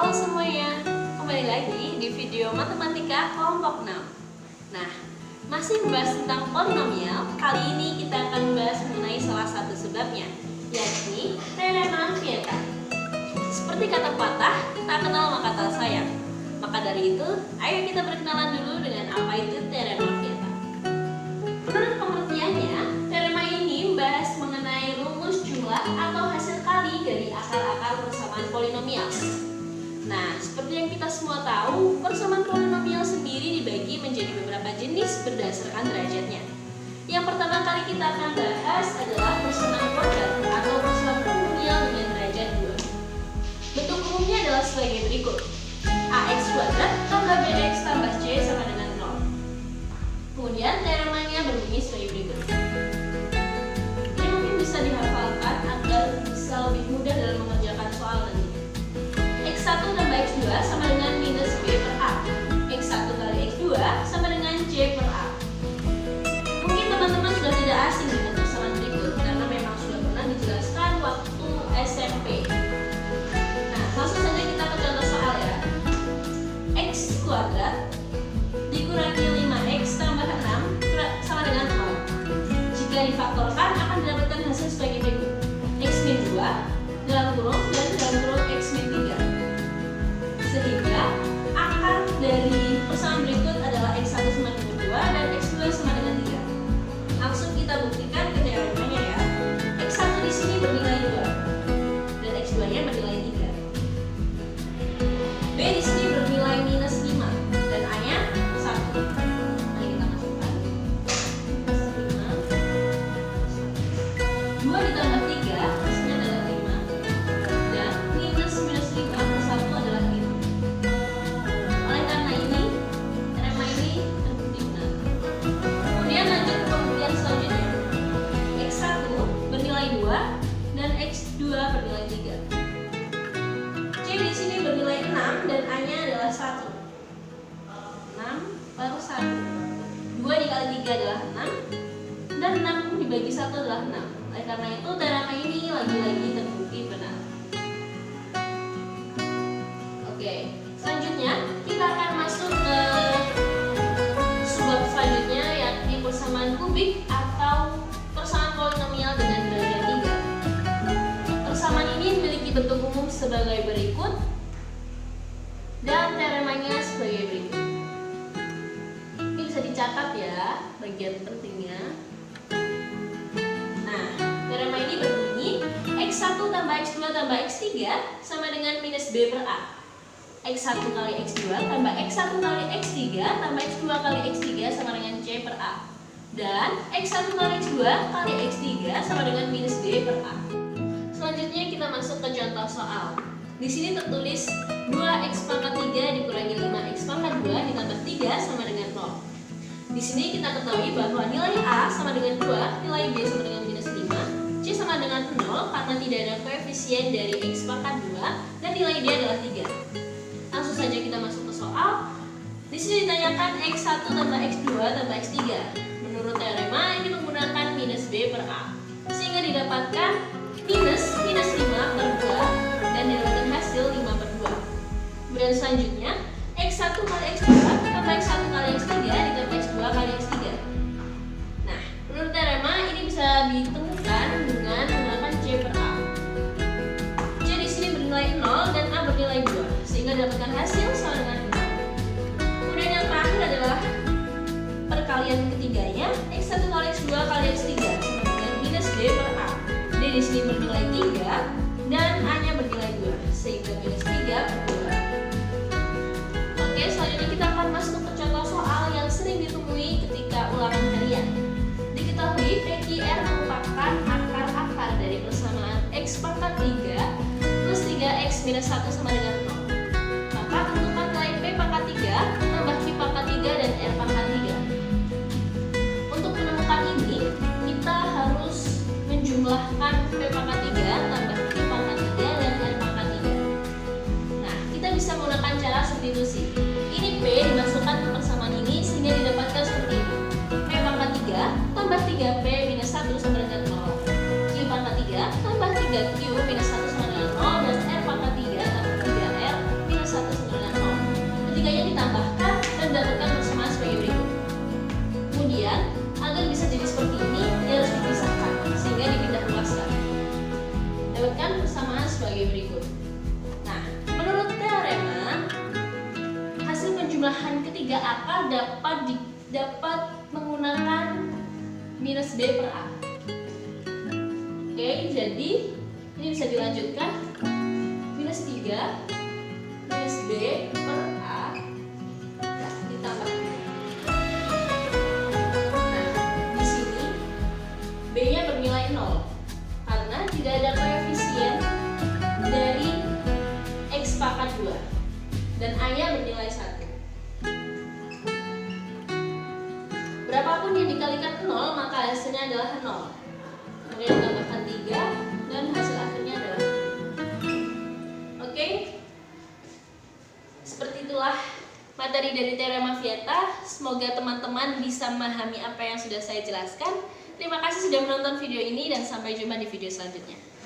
Halo semuanya, kembali lagi di video matematika kelompok 6. Nah, masih membahas tentang polinomial. Kali ini kita akan membahas mengenai salah satu sebabnya, yakni teorema Vieta. Seperti kata patah, tak kenal maka tak sayang. Maka dari itu, ayo kita berkenalan dulu dengan apa itu teorema Vieta. Menurut pengertiannya, teorema ini membahas mengenai rumus jumlah atau hasil kali dari akar-akar persamaan polinomial. Nah, seperti yang kita semua tahu, persamaan polinomial sendiri dibagi menjadi beberapa jenis berdasarkan derajatnya. Yang pertama kali kita akan bahas adalah persamaan kuadrat atau persamaan polinomial dengan derajat 2. Bentuk umumnya adalah sebagai berikut. Ax kuadrat tambah bx tambah c sama dengan 0. Kemudian teoremanya berbunyi sebagai berikut. Ini mungkin bisa dihafalkan agar bisa lebih mudah dalam mengerjakan soal nanti. X1 tambah X2 sama dengan minus B per A. X1 kali X2 sama dengan C per A. Mungkin teman-teman sudah tidak asing dengan persamaan berikut karena memang sudah pernah dijelaskan waktu SMP. Nah, langsung saja kita ke contoh soal ya. X kuadrat dikurangi 5X tambah 6 sama dengan 0. Jika difaktorkan akan didapatkan hasil sebagai berikut. X min 2 dalam kurung dan dalam kurung X min 3. Sehingga akar dari persamaan berikut adalah X1 sama dengan 2 dan X2 sama dengan 3. Langsung kita buktikan ke teoremanya ya. X1 di sini bernilai 2 dan X2 nya bernilai 3. B di sini bernilai minus 5 dan A nya 1. Mari kita masukkan. Minus 5 2 ditambah 3 hasilnya adalah 5 dan minus 5 per 1 adalah 5. Oleh karena ini, teorema ini terbukti benar. Kemudian lanjut ke pembuktian selanjutnya. X1 bernilai 2 dan X2 bernilai 3. C di sini bernilai 6 dan A-nya adalah 1. 6 per 1. 2 dikali 3 adalah 6 dan 6 dibagi 1 adalah 6. Oleh karena itu, teorema ini lagi-lagi terbukti benar. Oke, selanjutnya kita akan masuk ke subbab selanjutnya, yakni persamaan kubik atau persamaan polinomial dengan derajat 3. Persamaan ini memiliki bentuk umum sebagai berikut dan teoremanya sebagai berikut. Ini bisa dicatat ya bagian pentingnya. Nah, teorema ini berbunyi X1 tambah X2 tambah X3 sama dengan minus B per A. X1 kali X2 tambah X1 kali X3 tambah X2 kali X3 sama dengan C per A. Dan X1 kali X2 kali X3 sama dengan minus B per A. Selanjutnya kita masuk ke contoh soal. Di sini tertulis 2x pangkat 3 dikurangi 5x pangkat 2 ditambah 3 sama dengan 0. Di sini kita ketahui bahwa nilai A sama dengan 2, nilai B sama dengan minus 5, C sama dengan 0 karena tidak ada koefisien dari x pangkat 2 dan nilai D adalah 3. Langsung saja kita masuk ke soal. Di sini ditanyakan X1 tambah X2 tambah X3. Menurut teorema ini menggunakan minus B per A. Sehingga didapatkan minus 5 per 2 dan didapatkan hasil 5 per 2. Kemudian selanjutnya X1 kali X2 tambah X1 kali X3 ditambah X2 kali X3. Nah, menurut teorema ini bisa ditemukan dengan menggunakan C per A. C di sini bernilai 0 dan A bernilai 2 sehingga dapatkan hasil sama dengan 0. Kemudian yang terakhir adalah perkalian ketiganya X1 kali X2 kali X3 sama dengan minus D per A. D di sini bernilai 3 dan A nya bernilai 2 sehingga minus 3 per 2. Oke, selanjutnya kita akan masuk ke contoh soal yang sering ditemui ketika ulangan harian. Diketahui PQR merupakan akar-akar dari persamaan X pangkat 3 plus 3X minus 1 sama dengan 0. Maka tentukan nilai P pangkat 3 tambah Q pangkat 3 dan R pangkat 3. Untuk menemukan ini, kita harus menjumlahkan P pangkat 3 tambah Q pangkat 3 dan R pangkat 3. Nah, kita bisa menggunakan cara substitusi. Ini P dimasukkan ke persamaan ini sehingga didapatkan seperti ini. P pangkat 3 tambah 3P minus 1 sama dengan 0. Q pangkat 3 tambah 3Q minus 1 sama dengan 0 dan R pangkat 3 tambah 3R sebagai berikut. Nah, menurut teorema, hasil penjumlahan ketiga akar dapat menggunakan minus B per A. Oke, jadi ini bisa dilanjutkan. Minus 3 minus B per A ditambah. Nah, di sini B-nya bernilai 0 karena tidak ada koefisien dari X pangkat 2 dan A-nya bernilai 1. Berapapun yang dikalikan 0, maka hasilnya adalah 0. Kemudian ditambahkan 3 dan hasil akhirnya adalah 0. Oke? Seperti itulah materi dari teorema Vieta. Semoga teman-teman bisa memahami apa yang sudah saya jelaskan. Terima kasih sudah menonton video ini dan sampai jumpa di video selanjutnya.